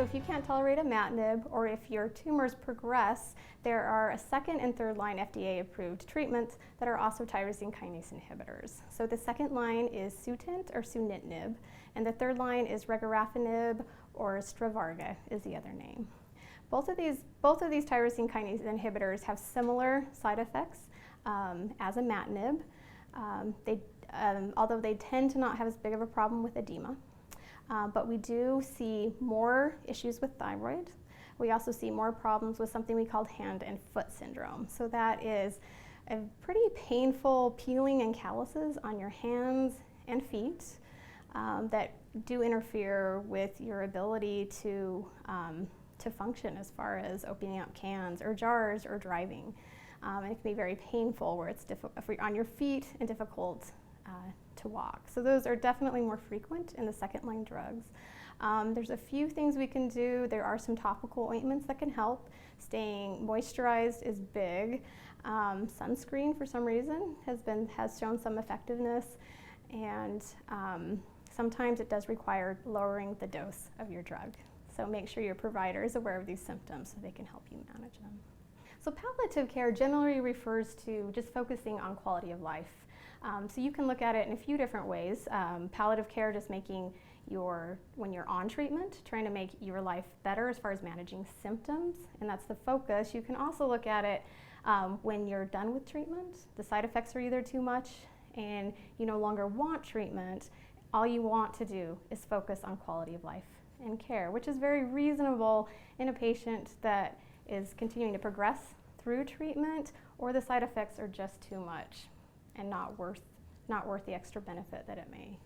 So if you can't tolerate imatinib, or if your tumors progress, there are a second and third line FDA-approved treatments that are also tyrosine kinase inhibitors. So the second line is Sutent or sunitinib, and the third line is regorafenib or Stravarga is the other name. Both of these tyrosine kinase inhibitors have similar side effects as imatinib, although they tend to not have as big of a problem with edema. But we do see more issues with thyroid. We also see more problems with something we call hand and foot syndrome. So that is a pretty painful peeling and calluses on your hands and feet that do interfere with your ability to function as far as opening up cans or jars or driving. And it can be very painful where it's on your feet and difficult to walk. So those are definitely more frequent in the second line drugs. There's a few things we can do. There are some topical ointments that can help. Staying moisturized is big. Sunscreen, for some reason, has shown some effectiveness, and sometimes it does require lowering the dose of your drug. So make sure your provider is aware of these symptoms so they can help you manage them. So palliative care generally refers to just focusing on quality of life. So you can look at it in a few different ways. Palliative care, just making when you're on treatment, trying to make your life better as far as managing symptoms, and that's the focus. You can also look at it when you're done with treatment. The side effects are either too much and you no longer want treatment. All you want to do is focus on quality of life and care, which is very reasonable in a patient that is continuing to progress through treatment, or the side effects are just too much and not worth the extra benefit that it may